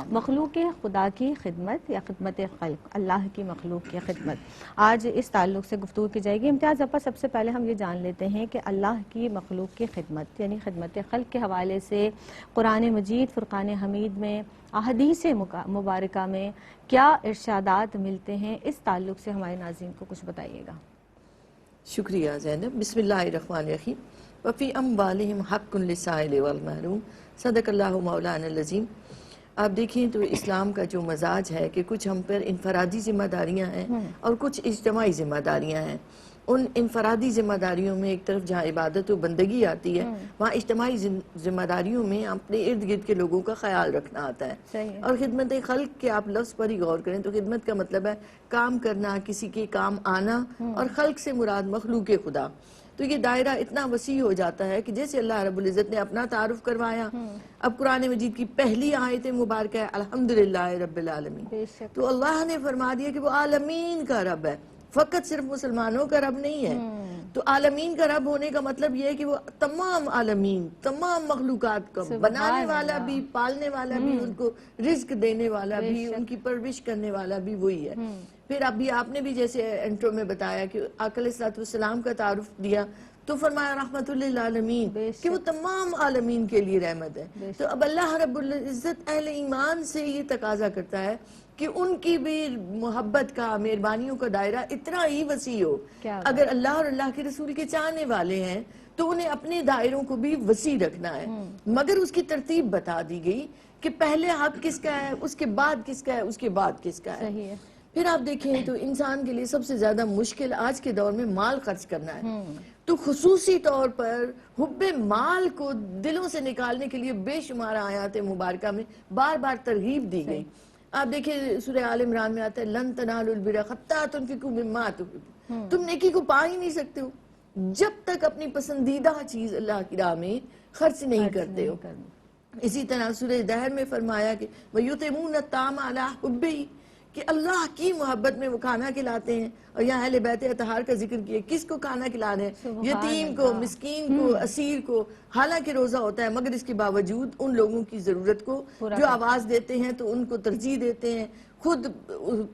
مخلوق خدا کی خدمت یا خدمت خلق، اللہ کی مخلوق کی خدمت، آج اس تعلق سے گفتگو کی جائے گی۔ امتیاز اپا، سب سے پہلے ہم یہ جان لیتے ہیں کہ اللہ کی مخلوق کی خدمت یعنی خدمت خلق کے حوالے سے قرآن مجید فرقان حمید میں، احادیث مبارکہ میں کیا ارشادات ملتے ہیں، اس تعلق سے ہمارے ناظرین کو کچھ بتائیے گا۔ شکریہ زینب۔ بسم اللہ الرحمن الرحیم۔ وفی اموالہم حق للسائل والمحروم، صدق اللہ مولانا العظیم۔ آپ دیکھیں تو اسلام کا جو مزاج ہے کہ کچھ ہم پر انفرادی ذمہ داریاں ہیں اور کچھ اجتماعی ذمہ داریاں ہیں۔ ان انفرادی ذمہ داریوں میں ایک طرف جہاں عبادت و بندگی آتی ہے، وہاں اجتماعی ذمہ داریوں میں اپنے ارد گرد کے لوگوں کا خیال رکھنا آتا ہے۔ اور خدمت خلق کے آپ لفظ پر ہی غور کریں تو خدمت کا مطلب ہے کام کرنا، کسی کے کام آنا، اور خلق سے مراد مخلوق خدا۔ تو یہ دائرہ اتنا وسیع ہو جاتا ہے کہ جیسے اللہ رب العزت نے اپنا تعارف کروایا، اب قرآن مجید کی پہلی آیت مبارکہ ہے الحمدللہ رب العالمین، تو اللہ نے فرما دیا کہ وہ عالمین کا رب ہے، فقط صرف مسلمانوں کا رب نہیں ہے۔ تو عالمین کا رب ہونے کا مطلب یہ ہے کہ وہ تمام عالمین، تمام مخلوقات کا بنانے والا بھی، پالنے والا بھی، ان کو رزق دینے والا بھی، ان کی پرورش کرنے والا بھی وہی ہے۔ پھر ابھی آپ نے بھی جیسے انٹرو میں بتایا کہ آقا علیہ السلام کا تعارف دیا تو فرمایا رحمت للعالمین، کہ وہ تمام عالمین کے لیے رحمت ہے۔ تو اب اللہ رب العزت اہل ایمان سے یہ تقاضا کرتا ہے کہ ان کی بھی محبت کا، مہربانیوں کا دائرہ اتنا ہی وسیع ہو۔ اگر اللہ اور اللہ کے رسول کے چاہنے والے ہیں تو انہیں اپنے دائروں کو بھی وسیع رکھنا ہے، مگر اس کی ترتیب بتا دی گئی کہ پہلے حق کس کا ہے، اس کے بعد کس کا ہے، اس کے بعد کس کا ہے۔ پھر آپ دیکھیں تو انسان کے لیے سب سے زیادہ مشکل آج کے دور میں مال خرچ کرنا ہے، تو خصوصی طور پر حب مال کو دلوں سے نکالنے کے لیے بے شمار آیات مبارکہ میں بار بار ترغیب دی گئی۔ آپ دیکھیں سورہ آل عمران میں آتا ہے لن تنالوا البر حتی تنفقوا مما تحبون، تم نیکی کو پا ہی نہیں سکتے ہو جب تک اپنی پسندیدہ چیز اللہ کی راہ میں خرچ نہیں کرتے ہو۔ اسی طرح سورہ دہر میں فرمایا کہ وَيُطْعِمُونَ الطَّعَامَ عَلَىٰ حُبِّهِ، کہ اللہ کی محبت میں وہ کھانا کھلاتے ہیں۔ اور یہاں اہل بیت اطہار کا ذکر کیا، کس کو کھانا کھلانے ہیں؟ یتیم کو، مسکین کو، اسیر کو۔ حالانکہ روزہ ہوتا ہے مگر اس کے باوجود ان لوگوں کی ضرورت کو جو آواز دیتے ہیں تو ان کو ترجیح دیتے ہیں، خود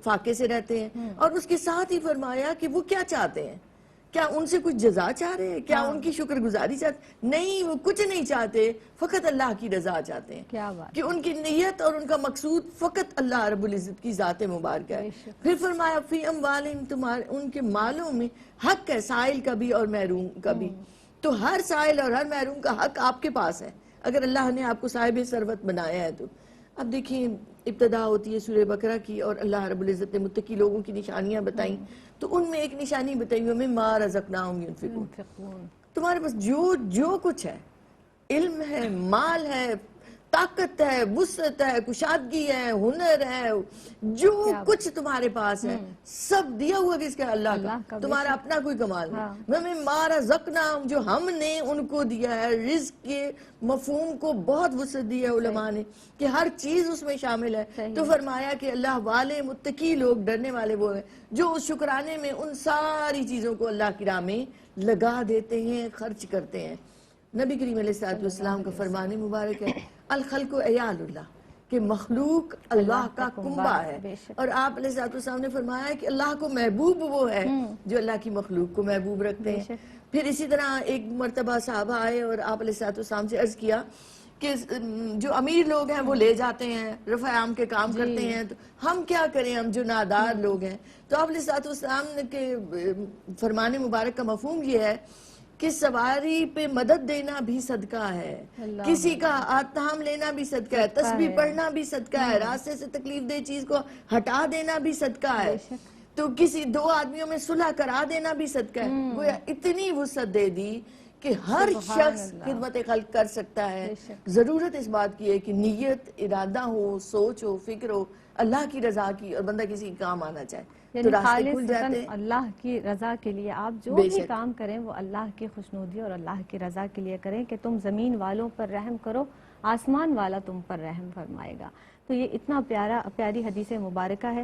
فاقے سے رہتے ہیں۔ اور اس کے ساتھ ہی فرمایا کہ وہ کیا چاہتے ہیں، کیا ان سے کچھ جزا چاہ رہے ہیں، کیا ان کی شکر گزاری چاہتے؟ نہیں، وہ کچھ نہیں چاہتے، فقط اللہ کی رضا چاہتے ہیں، کہ ان کی نیت اور ان کا مقصود فقط اللہ رب العزت کی ذات مبارکہ ہے۔ پھر فرمایا فی اموالہم، ان کے مالوں میں حق ہے، سائل کا بھی اور محروم کا بھی۔ تو ہر سائل اور ہر محروم کا حق آپ کے پاس ہے اگر اللہ نے آپ کو صاحب ثروت بنایا ہے تو۔ اب دیکھیں ابتدا ہوتی ہے سورہ بقرہ کی، اور اللہ رب العزت نے متقی لوگوں کی نشانیاں بتائیں، تو ان میں ایک نشانی بتائی مما رزقناہم ینفقون، تمہارے پاس جو کچھ ہے، علم ہے، مال ہے، طاقت ہے، وسعت ہے، کشادگی ہے، ہنر ہے، جو کچھ تمہارے پاس ہے سب دیا ہوا کس کا؟ اللہ کا، تمہارا اپنا کوئی کمال نہیں۔ مما رزقناہم، جو ہم نے ان کو دیا ہے۔ رزق کے مفہوم کو بہت وسعت دی ہے علماء نے کہ ہر چیز اس میں شامل ہے۔ تو فرمایا کہ اللہ والے متقی لوگ، ڈرنے والے وہ ہیں جو اس شکرانے میں ان ساری چیزوں کو اللہ کی راہ میں لگا دیتے ہیں، خرچ کرتے ہیں۔ نبی کریم علیہ السلام کا فرمان مبارک ہے الخلق عیال اللہ، کہ مخلوق اللہ کا کنبہ ہے۔ اور آپ علیہ السلام نے فرمایا کہ اللہ کو محبوب وہ ہے جو اللہ کی مخلوق کو محبوب رکھتے ہیں۔ پھر اسی طرح ایک مرتبہ صحابہ آئے اور آپ علیہ السلام سے عرض کیا کہ جو امیر لوگ ہیں وہ لے جاتے ہیں، رفع عام کے کام کرتے ہیں، تو ہم کیا کریں، ہم جو نادار لوگ ہیں؟ تو آپ علیہ السلام کے فرمان مبارک کا مفہوم یہ ہے کہ سواری پہ مدد دینا بھی صدقہ ہے، کسی کا آتام لینا بھی صدقہ ہے، تسبیح پڑھنا بھی صدقہ ہے، راستے سے تکلیف دہ چیز کو ہٹا دینا بھی صدقہ ہے، تو کسی دو آدمیوں میں صلح کرا دینا بھی صدقہ ہے۔ وہ اتنی وسعت دے دی کہ ہر شخص خدمت خلق کر سکتا ہے۔ ضرورت اس بات کی ہے کہ نیت، ارادہ ہو، سوچ ہو، فکر ہو اللہ کی رضا کی، اور بندہ کسی کام آنا چاہے تو راستے کھل جاتے ہیں۔ اللہ کی رضا کے لیے آپ جو بھی کام کریں وہ اللہ کی خوشنودی اور اللہ کی رضا کے لیے کریں، کہ تم زمین والوں پر رحم کرو، آسمان والا تم پر رحم فرمائے گا۔ تو یہ اتنا پیاری حدیث مبارکہ ہے۔